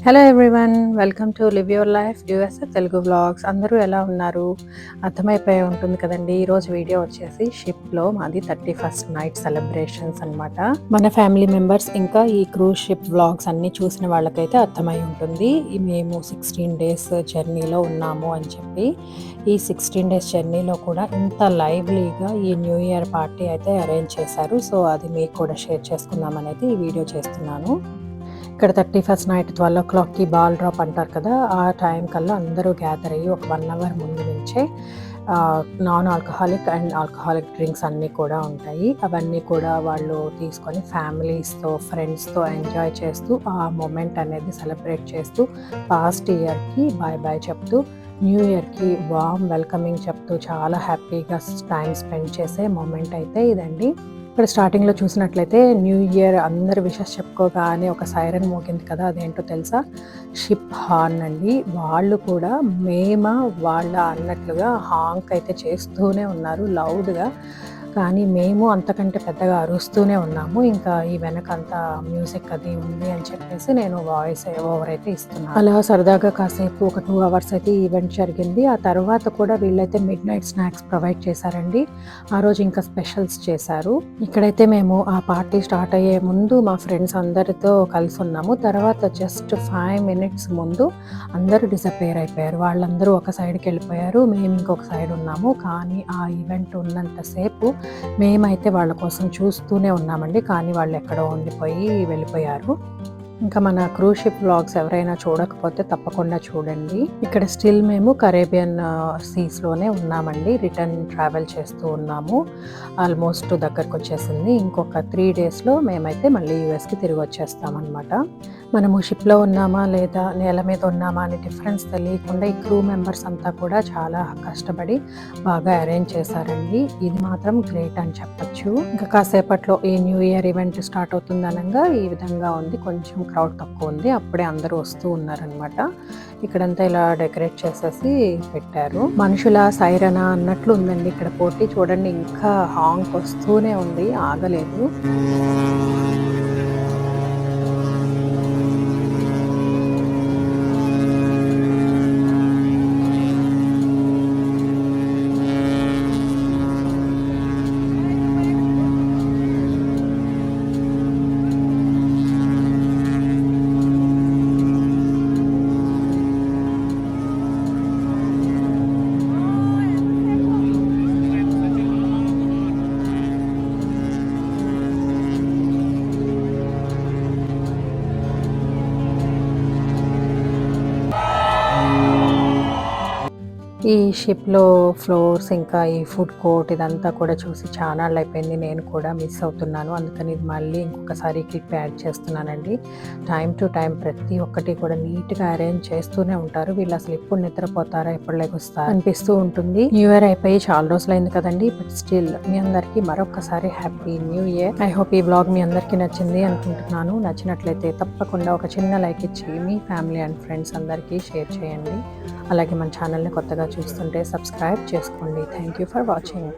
Hello everyone, welcome to live your life dues Telugu vlogs. అందరూ ఎలా ఉన్నారు? అర్థమైపోయి ఉంటుంది కదండి. ఈరోజు వీడియో వచ్చేసి షిప్లో మాది 31st నైట్ సెలబ్రేషన్స్ అనమాట. మన ఫ్యామిలీ మెంబర్స్ ఇంకా ఈ క్రూజ్ షిప్ వ్లాగ్స్ అన్నీ చూసిన వాళ్ళకైతే అర్థమై ఉంటుంది మేము 16 days జర్నీలో ఉన్నాము అని చెప్పి. ఈ 16 days జర్నీలో కూడా ఇంత లైవ్లీగా ఈ న్యూ ఇయర్ పార్టీ అయితే అరేంజ్ చేశారు. సో అది మీకు కూడా షేర్ చేసుకుందామనేది ఈ వీడియో చేస్తున్నాను. ఇక్కడ 31st నైట్ 12 o'clockకి బాల్ డ్రాప్ అంటారు కదా, ఆ టైం కల్లా అందరూ గ్యాదర్ అయ్యి ఒక 1 hour ముందు నుంచే non alcoholic and alcoholic drinks అన్నీ కూడా ఉంటాయి. అవన్నీ కూడా వాళ్ళు తీసుకొని ఫ్యామిలీస్తో ఫ్రెండ్స్తో ఎంజాయ్ చేస్తూ ఆ మూమెంట్ అనేది సెలబ్రేట్ చేస్తూ పాస్ట్ ఇయర్కి బాయ్ బాయ్ చెప్తూ న్యూ ఇయర్కి వామ్ వెల్కమింగ్ చెప్తూ చాలా హ్యాపీగా టైం స్పెండ్ చేసే మూమెంట్ అయితే ఇదండి. ఇక్కడ స్టార్టింగ్లో చూసినట్లయితే న్యూ ఇయర్ అందరు విషెస్ చెప్పుకోగానే ఒక సైరన్ మోగింది కదా, అదేంటో తెలుసా? షిప్ హార్న్ అండి. వాళ్ళు కూడా వాళ్ళ అన్నట్లుగా హాంక్ అయితే చేస్తూనే ఉన్నారు లౌడ్గా. కానీ మేము అంతకంటే పెద్దగా అరుస్తూనే ఉన్నాము. ఇంకా ఈ వెనకంతా మ్యూజిక్ అది ఉంది అని చెప్పేసి నేను వాయిస్ ఓవర్ అయితే ఇస్తున్నాను. అలా సరదాగా కాసేపు ఒక 2 hours అయితే ఈవెంట్ జరిగింది. ఆ తర్వాత కూడా వీళ్ళైతే మిడ్ నైట్ స్నాక్స్ ప్రొవైడ్ చేశారండి. ఆ రోజు ఇంకా స్పెషల్స్ చేశారు. ఇక్కడైతే మేము ఆ పార్టీ స్టార్ట్ అయ్యే ముందు మా ఫ్రెండ్స్ అందరితో కలిసి ఉన్నాము. తర్వాత జస్ట్ 5 minutes ముందు అందరూ డిసప్పేర్ అయిపోయారు. వాళ్ళందరూ ఒక సైడ్కి వెళ్ళిపోయారు, మేము ఇంకొక సైడ్ ఉన్నాము. కానీ ఆ ఈవెంట్ ఉన్నంతసేపు మేమైతే వాళ్ళ కోసం చూస్తూనే ఉన్నామండి. కానీ వాళ్ళు ఎక్కడో ఉండిపోయి వెళ్ళిపోయారు. ఇంకా మన క్రూజ్ షిప్ వ్లాగ్స్ ఎవరైనా చూడకపోతే తప్పకుండా చూడండి. ఇక్కడ స్టిల్ మేము కరేబియన్ సీస్లోనే ఉన్నామండి. రిటర్న్ ట్రావెల్ చేస్తూ ఉన్నాము. ఆల్మోస్ట్ దగ్గరకు వచ్చేసింది. ఇంకొక 3 daysలో మేమైతే మళ్ళీ యూఎస్కి తిరిగి వచ్చేస్తామన్నమాట. మనము షిప్లో ఉన్నామా లేదా నేల మీద ఉన్నామా అనే డిఫరెన్స్ తెలియకుండా ఈ క్రూ మెంబర్స్ అంతా కూడా చాలా కష్టపడి బాగా అరేంజ్ చేశారండి. ఇది మాత్రం గ్రేట్ అని చెప్పచ్చు. ఇంకా కాసేపట్లో ఈ న్యూ ఇయర్ ఈవెంట్ స్టార్ట్ అవుతుంది అనగా ఈ విధంగా ఉంది. కొంచెం క్రౌడ్ తక్కువ ఉంది, అప్పుడే అందరూ వస్తూ ఉన్నారనమాట. ఇక్కడంతా ఇలా డెకరేట్ చేసేసి పెట్టారు. మనుషుల సైరనా అన్నట్లు ఉందండి ఇక్కడ పోటీ. చూడండి, ఇంకా హాంక్ వస్తూనే ఉంది, ఆగలేదు. ఈ షిప్లో ఫ్లోర్స్ ఇంకా ఈ ఫుడ్ కోర్ట్ ఇదంతా కూడా చూసి చాలా అయిపోయింది. నేను కూడా మిస్ అవుతున్నాను. అందుకని మళ్ళీ ఇంకొకసారి క్లిప్ యాడ్ చేస్తున్నానండి. టైం టు టైం ప్రతి ఒక్కటి కూడా నీట్గా అరేంజ్ చేస్తూనే ఉంటారు. వీళ్ళు అసలు ఎప్పుడు నిద్రపోతారా, ఎప్పుడు లెగుస్తారా అనిపిస్తూ ఉంటుంది. న్యూ ఇయర్ అయిపోయి చాలా రోజులైంది కదండి, బట్ స్టిల్ మీ అందరికీ మరొకసారి happy new year. I hope ఈ బ్లాగ్ మీ అందరికీ నచ్చింది అనుకుంటున్నాను. నచ్చినట్లయితే తప్పకుండా ఒక చిన్న లైక్ ఇచ్చి మీ ఫ్యామిలీ అండ్ ఫ్రెండ్స్ అందరికీ షేర్ చేయండి. అలాగే మన ఛానల్ని కొత్తగా చూస్తుంటే సబ్స్క్రైబ్ చేసుకోండి. Thank you for watching.